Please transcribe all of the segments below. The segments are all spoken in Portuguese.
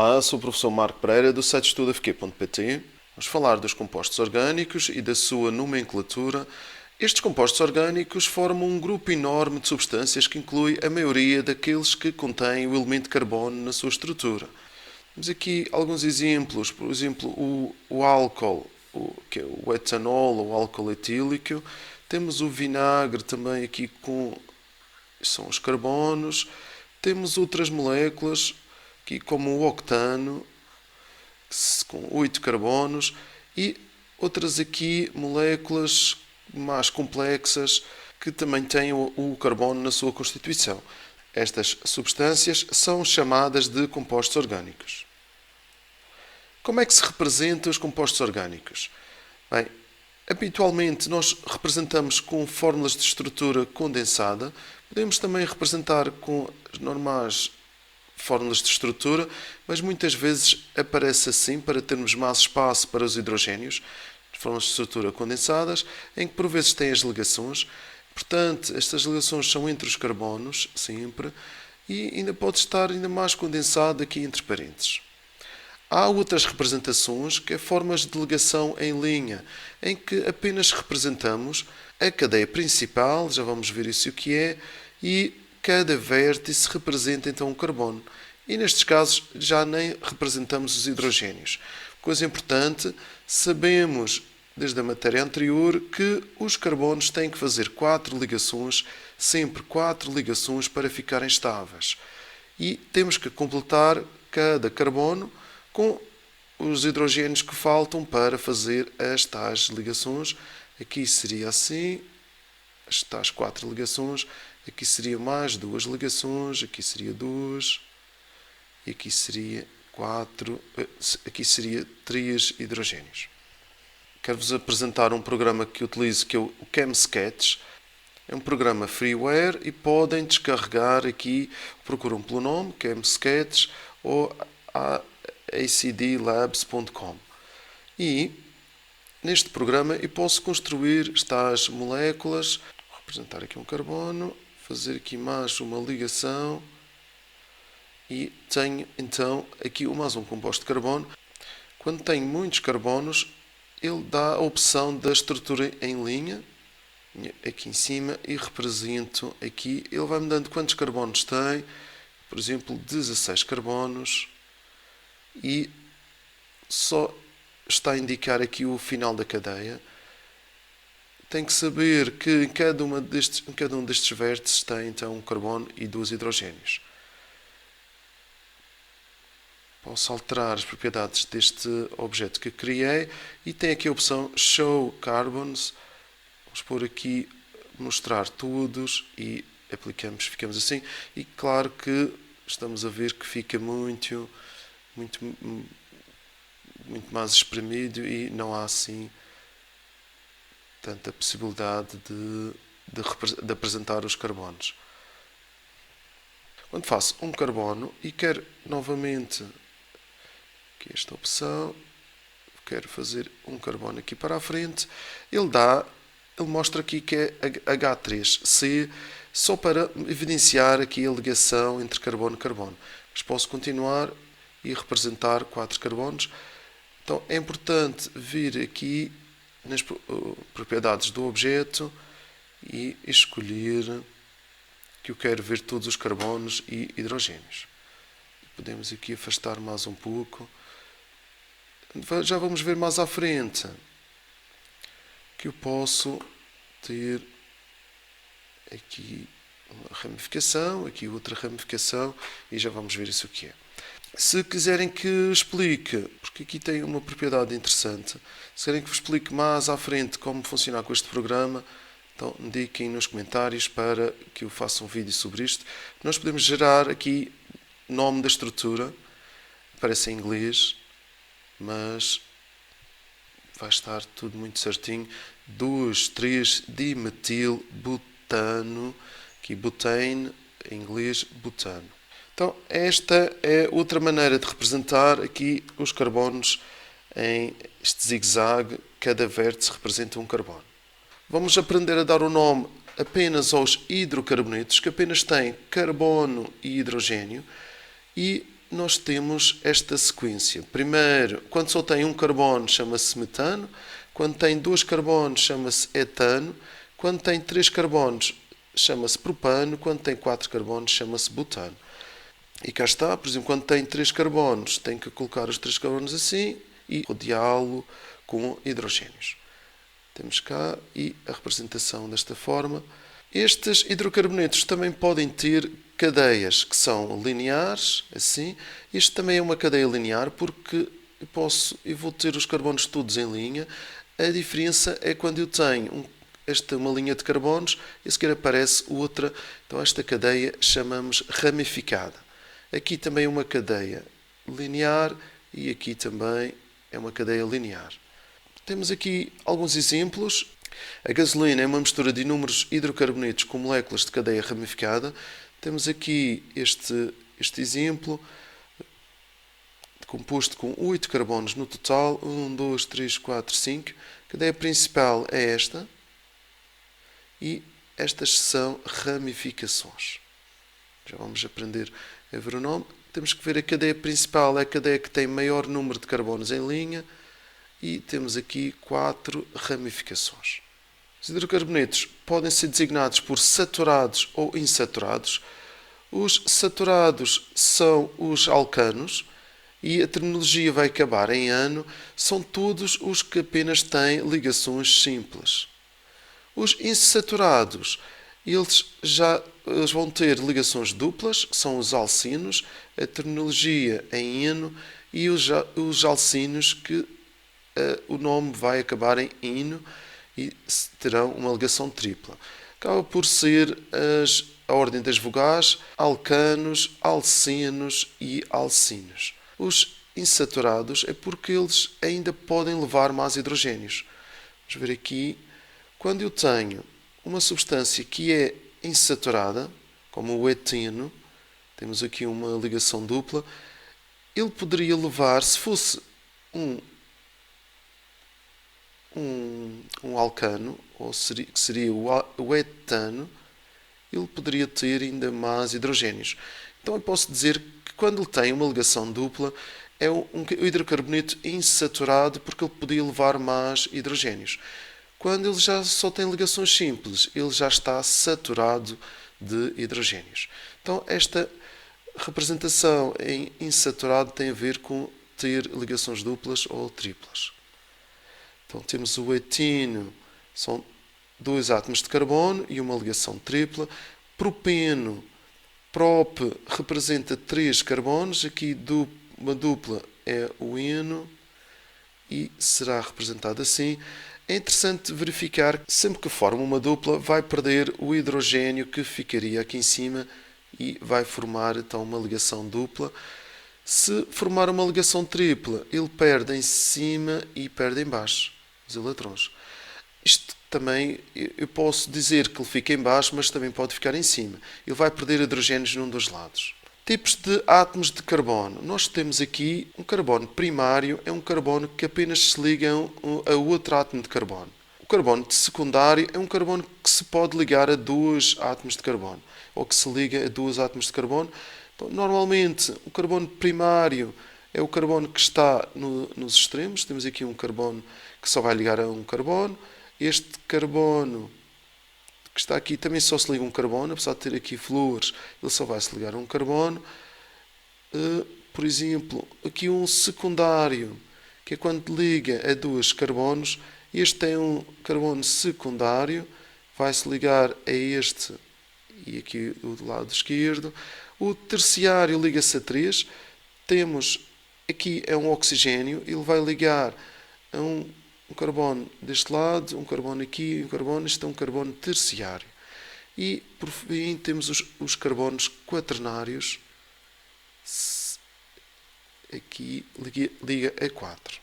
Olá, sou o professor Marco Pereira do site estudafq.pt. Vamos falar dos compostos orgânicos e da sua nomenclatura. Estes compostos orgânicos formam um grupo enorme de substâncias que inclui a maioria daqueles que contêm o elemento carbono na sua estrutura. Temos aqui alguns exemplos, por exemplo, o álcool, que é o etanol ou álcool etílico. Temos o vinagre também aqui são os carbonos. Temos outras moléculas, aqui como o octano, com 8 carbonos, e outras aqui moléculas mais complexas que também têm o carbono na sua constituição. Estas substâncias são chamadas de compostos orgânicos. Como é que se representam os compostos orgânicos? Bem, habitualmente nós representamos com fórmulas de estrutura condensada. Podemos também representar com as normais fórmulas de estrutura, mas muitas vezes aparece assim para termos mais espaço para os hidrogénios, fórmulas de estrutura condensadas, em que por vezes têm as ligações. Portanto, estas ligações são entre os carbonos, sempre, e ainda pode estar ainda mais condensado aqui entre parênteses. Há outras representações, que é formas de ligação em linha, em que apenas representamos a cadeia principal, já vamos ver isso o que é, e cada vértice representa então um carbono. E nestes casos já nem representamos os hidrogénios. Coisa importante, sabemos desde a matéria anterior que os carbonos têm que fazer 4 ligações, sempre 4 ligações para ficarem estáveis. E temos que completar cada carbono com os hidrogénios que faltam para fazer as tais ligações. Aqui seria assim, as tais 4 ligações. Aqui seria mais 2 ligações, aqui seria 2, e aqui seria 4, aqui seria 3 hidrogénios. Quero-vos apresentar um programa que utilizo, que é o ChemSketch. É um programa freeware e podem descarregar aqui, procuram pelo nome, ChemSketch, ou acdlabs.com. E neste programa eu posso construir estas moléculas, vou representar aqui um carbono, fazer aqui mais uma ligação e tenho então aqui mais um composto de carbono. Quando tenho muitos carbonos, ele dá a opção da estrutura em linha, aqui em cima, e represento aqui, ele vai-me dando quantos carbonos tem, por exemplo, 16 carbonos, e só está a indicar aqui o final da cadeia. Tem que saber que em cada um destes vértices tem então um carbono e 2 hidrogénios. Posso alterar as propriedades deste objeto que criei e tem aqui a opção Show Carbons. Vamos pôr aqui mostrar todos e ficamos assim. E claro que estamos a ver que fica muito mais espremido e não há assim tanta possibilidade de apresentar os carbonos. Quando faço um carbono e quero novamente aqui esta opção, quero fazer um carbono aqui para a frente, ele mostra aqui que é H3C, só para evidenciar aqui a ligação entre carbono e carbono. Mas posso continuar e representar 4 carbonos. Então é importante vir aqui nas propriedades do objeto e escolher que eu quero ver todos os carbonos e hidrogénios. Podemos aqui afastar mais um pouco. Já vamos ver mais à frente que eu posso ter aqui uma ramificação, aqui outra ramificação, e já vamos ver isso o que é. Se quiserem que explique, porque aqui tem uma propriedade interessante, se querem que vos explique mais à frente como funcionar com este programa, então indiquem nos comentários para que eu faça um vídeo sobre isto. Nós podemos gerar aqui nome da estrutura, aparece em inglês, mas vai estar tudo muito certinho. 2,3-dimetilbutano, aqui butane, em inglês butano. Então, esta é outra maneira de representar aqui os carbonos em este zigue-zague. Cada vértice representa um carbono. Vamos aprender a dar o nome apenas aos hidrocarbonetos, que apenas têm carbono e hidrogênio, e nós temos esta sequência. Primeiro, quando só tem um carbono, chama-se metano. Quando tem 2 carbonos, chama-se etano. Quando tem 3 carbonos, chama-se propano. Quando tem 4 carbonos, chama-se butano. E cá está, por exemplo, quando tem 3 carbonos, tem que colocar os 3 carbonos assim e rodeá-lo com hidrogénios. Temos cá e a representação desta forma. Estes hidrocarbonetos também podem ter cadeias que são lineares, assim. Este também é uma cadeia linear porque eu vou ter os carbonos todos em linha. A diferença é quando eu tenho uma linha de carbonos e a seguir aparece outra. Então esta cadeia chamamos ramificada. Aqui também é uma cadeia linear e aqui também é uma cadeia linear. Temos aqui alguns exemplos. A gasolina é uma mistura de inúmeros hidrocarbonetos com moléculas de cadeia ramificada. Temos aqui este exemplo, composto com 8 carbonos no total. 1, 2, 3, 4, 5. A cadeia principal é esta. E estas são ramificações. Já vamos aprender a ver o nome. Temos que ver a cadeia principal, é a cadeia que tem maior número de carbonos em linha. E temos aqui 4 ramificações. Os hidrocarbonetos podem ser designados por saturados ou insaturados. Os saturados são os alcanos e a terminologia vai acabar em ano. São todos os que apenas têm ligações simples. Os insaturados, eles vão ter ligações duplas, que são os alcinos, a terminologia em eno, e os alcinos que o nome vai acabar em ino e terão uma ligação tripla. Acaba por ser a ordem das vogais, alcanos, alcenos e alcinos. Os insaturados é porque eles ainda podem levar mais hidrogénios. Vamos ver aqui, quando eu tenho uma substância que é insaturada, como o eteno, temos aqui uma ligação dupla, ele poderia levar, se fosse um alcano, que seria o etano, ele poderia ter ainda mais hidrogénios. Então eu posso dizer que quando ele tem uma ligação dupla, é um hidrocarboneto insaturado porque ele podia levar mais hidrogénios. Quando ele já só tem ligações simples, ele já está saturado de hidrogénios. Então esta representação em insaturado tem a ver com ter ligações duplas ou triplas. Então temos o eteno, são 2 átomos de carbono e uma ligação tripla. Propeno, prop, representa 3 carbonos, aqui uma dupla é o eno e será representado assim. É interessante verificar que sempre que forma uma dupla vai perder o hidrogênio que ficaria aqui em cima e vai formar então uma ligação dupla. Se formar uma ligação tripla, ele perde em cima e perde em baixo os eletrões. Isto também, eu posso dizer que ele fica em baixo, mas também pode ficar em cima. Ele vai perder hidrogénios num dos lados. Tipos de átomos de carbono. Nós temos aqui um carbono primário, é um carbono que apenas se liga a outro átomo de carbono. O carbono secundário é um carbono que se pode ligar a 2 átomos de carbono, ou que se liga a 2 átomos de carbono. Então, normalmente, o carbono primário é o carbono que está nos extremos. Temos aqui um carbono que só vai ligar a um carbono. Este carbono que está aqui também só se liga a um carbono, apesar de ter aqui flúores, ele só vai se ligar a um carbono. Por exemplo, aqui um secundário, que é quando liga a 2 carbonos. Este é um carbono secundário, vai se ligar a este e aqui do lado esquerdo. O terciário liga-se a 3. Temos aqui é um oxigênio, ele vai ligar a um carbono deste lado, um carbono aqui, um carbono, este é um carbono terciário. E, por fim, temos os carbonos quaternários, aqui liga a 4.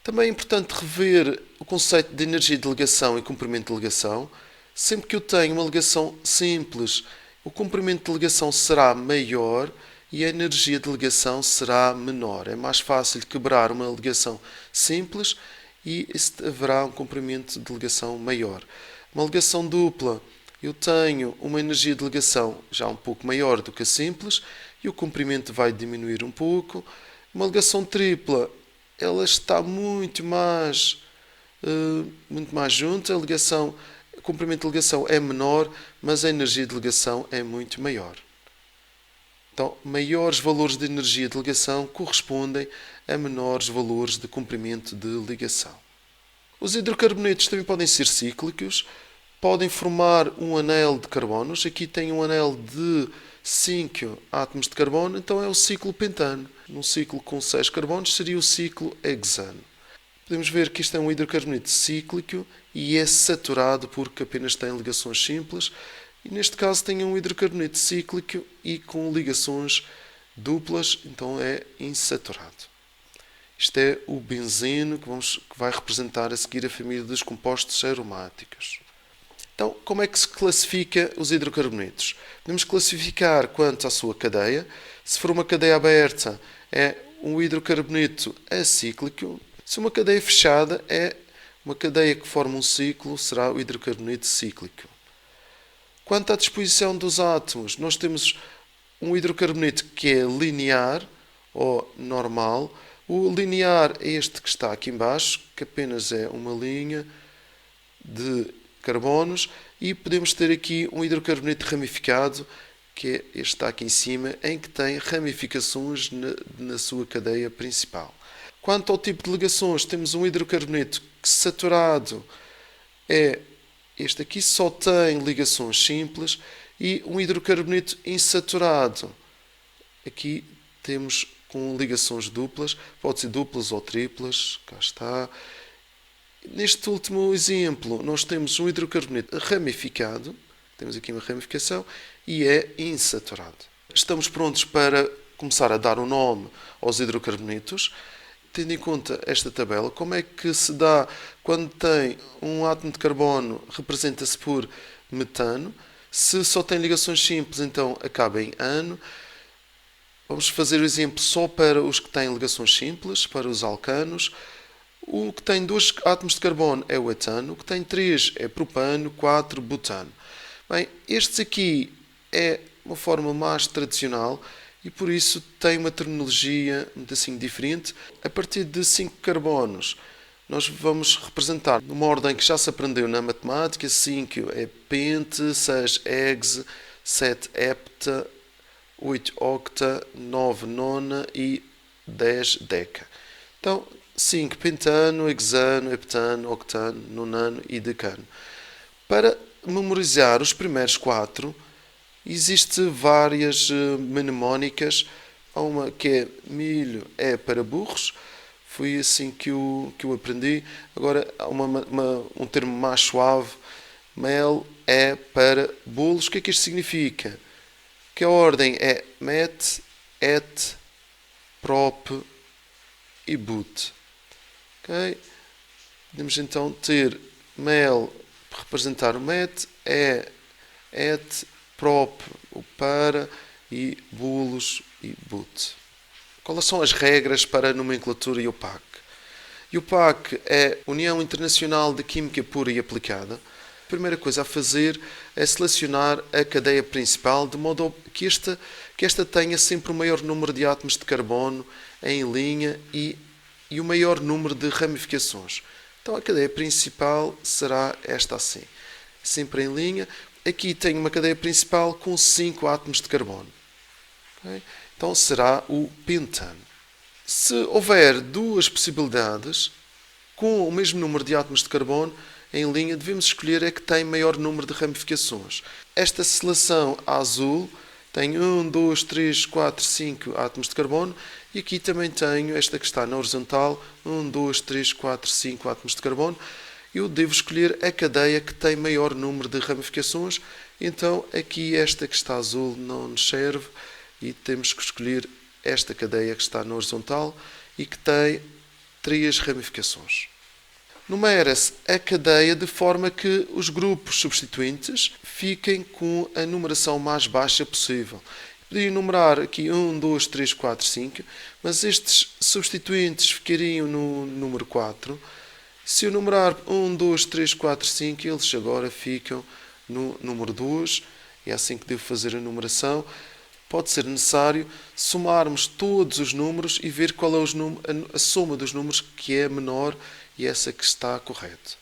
Também é importante rever o conceito de energia de ligação e comprimento de ligação. Sempre que eu tenho uma ligação simples, o comprimento de ligação será maior e a energia de ligação será menor. É mais fácil quebrar uma ligação simples e haverá um comprimento de ligação maior. Uma ligação dupla, eu tenho uma energia de ligação já um pouco maior do que a simples e o comprimento vai diminuir um pouco. Uma ligação tripla, ela está muito mais junta, o comprimento de ligação é menor, mas a energia de ligação é muito maior. Então, maiores valores de energia de ligação correspondem a menores valores de comprimento de ligação. Os hidrocarbonetos também podem ser cíclicos, podem formar um anel de carbonos. Aqui tem um anel de 5 átomos de carbono, então é o ciclo pentano. Num ciclo com 6 carbonos seria o ciclo hexano. Podemos ver que isto é um hidrocarboneto cíclico e é saturado porque apenas tem ligações simples. E neste caso tem um hidrocarboneto cíclico e com ligações duplas, então é insaturado. Isto é o benzeno que vai representar a seguir a família dos compostos aromáticos. Então, como é que se classifica os hidrocarbonetos? Podemos classificar quanto à sua cadeia. Se for uma cadeia aberta, é um hidrocarboneto acíclico. Se uma cadeia fechada é uma cadeia que forma um ciclo, será o hidrocarboneto cíclico. Quanto à disposição dos átomos, nós temos um hidrocarboneto que é linear ou normal. O linear é este que está aqui embaixo, que apenas é uma linha de carbonos, e podemos ter aqui um hidrocarboneto ramificado, que é este que está aqui em cima, em que tem ramificações na sua cadeia principal. Quanto ao tipo de ligações, temos um hidrocarboneto saturado, este aqui só tem ligações simples, e um hidrocarboneto insaturado. Aqui temos com ligações duplas, pode ser duplas ou triplas, cá está. Neste último exemplo, nós temos um hidrocarboneto ramificado, temos aqui uma ramificação, e é insaturado. Estamos prontos para começar a dar um nome aos hidrocarbonetos. Tendo em conta esta tabela, como é que se dá quando tem um átomo de carbono, representa-se por metano. Se só tem ligações simples, então acaba em ano. Vamos fazer o exemplo só para os que têm ligações simples, para os alcanos. O que tem 2 átomos de carbono é o etano, o que tem 3 é propano, 4 butano. Bem, estes aqui é uma forma mais tradicional e por isso tem uma terminologia muito assim diferente. A partir de 5 carbonos, nós vamos representar numa ordem que já se aprendeu na matemática. 5 é pente, 6 hex, 7 hepta, 8 octa, 9 nona e 10 deca. Então, 5 pentano, hexano, heptano, octano, nonano e decano. Para memorizar os primeiros 4, existem várias mnemónicas. Há uma que é milho é para burros. Foi assim que eu aprendi. Agora há um termo mais suave. Mel é para bolos. O que é que isto significa? Que a ordem é met, et, prop e but. Okay? Podemos então ter mel para representar o met, et, prop, o para, e bolos e but. Quais são as regras para a nomenclatura IUPAC? IUPAC é União Internacional de Química Pura e Aplicada. A primeira coisa a fazer é selecionar a cadeia principal, de modo que esta tenha sempre o maior número de átomos de carbono em linha e o maior número de ramificações. Então a cadeia principal será esta assim, sempre em linha. Aqui tenho uma cadeia principal com 5 átomos de carbono. Okay? Então será o pentano. Se houver 2 possibilidades com o mesmo número de átomos de carbono em linha, devemos escolher a que tem maior número de ramificações. Esta seleção azul tem 1, 2, 3, 4, 5 átomos de carbono, e aqui também tenho esta que está na horizontal, 1, 2, 3, 4, 5 átomos de carbono. Eu devo escolher a cadeia que tem maior número de ramificações, então aqui esta que está azul não nos serve e temos que escolher esta cadeia que está na horizontal e que tem 3 ramificações. Numera-se a cadeia de forma que os grupos substituintes fiquem com a numeração mais baixa possível. Podia numerar aqui 1, 2, 3, 4, 5, mas estes substituintes ficariam no número 4. Se eu numerar 1, 2, 3, 4, 5, eles agora ficam no número 2. É assim que devo fazer a numeração. pode ser necessário somarmos todos os números e ver qual é a soma dos números que é menor e essa que está correta.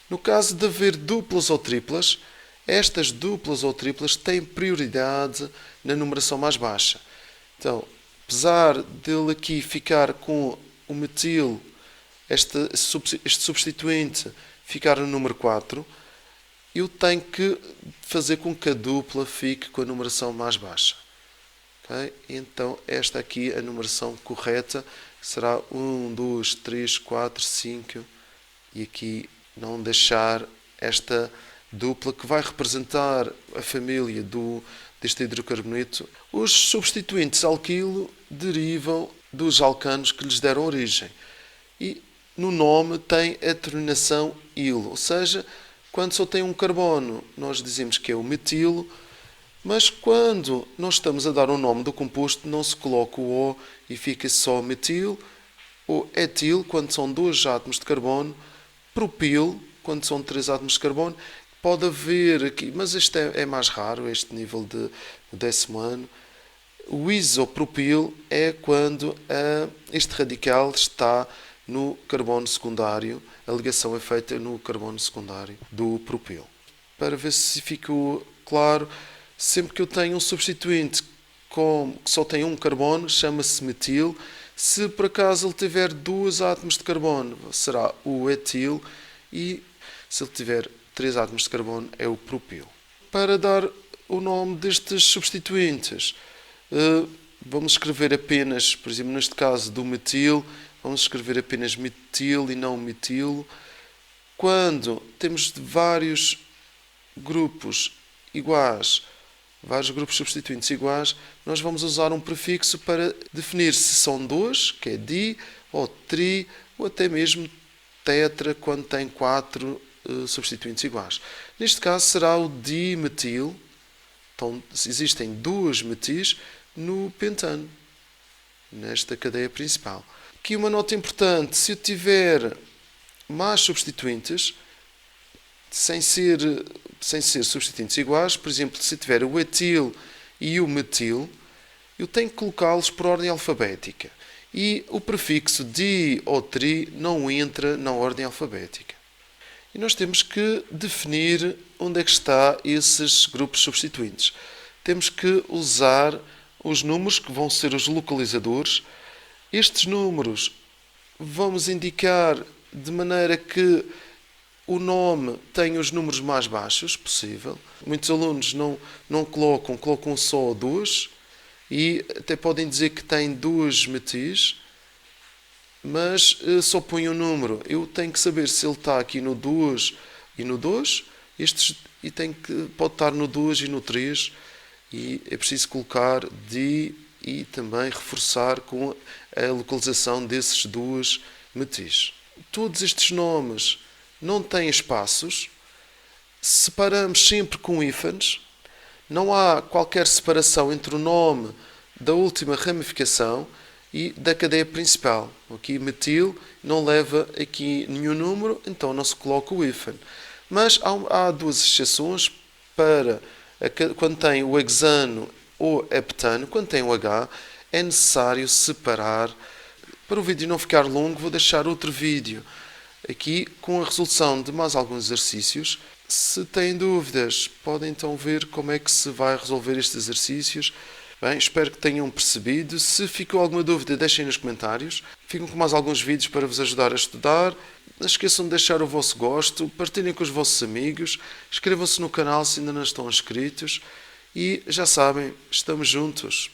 No caso de haver duplas ou triplas, estas duplas ou triplas têm prioridade na numeração mais baixa. Então, apesar dele aqui ficar com o metil, este substituinte ficar no número 4, eu tenho que fazer com que a dupla fique com a numeração mais baixa. Okay? Então, esta aqui é a numeração correta, será 1, 2, 3, 4, 5, e aqui não deixar esta dupla que vai representar a família deste hidrocarboneto. Os substituintes alquilo derivam dos alcanos que lhes deram origem. E no nome tem a terminação -ilo, ou seja, quando só tem um carbono, nós dizemos que é o metilo, mas quando nós estamos a dar o nome do composto, não se coloca o O e fica só metil, ou etil, quando são 2 átomos de carbono, propil, quando são 3 átomos de carbono. Pode haver aqui, mas este é mais raro, este nível de 10º ano. O isopropil é quando este radical está no carbono secundário, a ligação é feita no carbono secundário do propil. Para ver se ficou claro, sempre que eu tenho um substituinte que só tem um carbono, chama-se metil. Se por acaso ele tiver 2 átomos de carbono, será o etil, e se ele tiver 3 átomos de carbono, é o propil. Para dar o nome destes substituintes, vamos escrever apenas, por exemplo, neste caso do metil, vamos escrever apenas metil e não metilo. Quando temos vários grupos iguais, vários grupos substituintes iguais, nós vamos usar um prefixo para definir se são 2, que é di, ou tri, ou até mesmo tetra, quando tem 4 substituintes iguais. Neste caso será o dimetil. Então, existem 2 metis no pentano, nesta cadeia principal. Aqui uma nota importante: se eu tiver mais substituintes, sem ser substituintes iguais, por exemplo, se tiver o etil e o metil, eu tenho que colocá-los por ordem alfabética. E o prefixo di ou tri não entra na ordem alfabética. E nós temos que definir onde é que está esses grupos substituintes. Temos que usar os números que vão ser os localizadores. Estes números vamos indicar de maneira que o nome tenha os números mais baixos possível. Muitos alunos não colocam só 2 e até podem dizer que têm 2 metis, mas só põe um número. Eu tenho que saber se ele está aqui no 2 e no 2, pode estar no 2 e no 3, e é preciso colocar di e também reforçar com a localização desses 2 metis. Todos estes nomes não têm espaços, separamos sempre com hífens, não há qualquer separação entre o nome da última ramificação e da cadeia principal. Aqui metil não leva aqui nenhum número, então não se coloca o hífen. Mas há 2 exceções para quando tem o hexano ou heptano. Quando tem o H, é necessário separar. Para o vídeo não ficar longo, vou deixar outro vídeo aqui com a resolução de mais alguns exercícios. Se têm dúvidas, podem então ver como é que se vai resolver estes exercícios. Bem, espero que tenham percebido. Se ficou alguma dúvida, deixem nos comentários. Ficam com mais alguns vídeos para vos ajudar a estudar. Não esqueçam de deixar o vosso gosto, partilhem com os vossos amigos, inscrevam-se no canal se ainda não estão inscritos e já sabem, estamos juntos.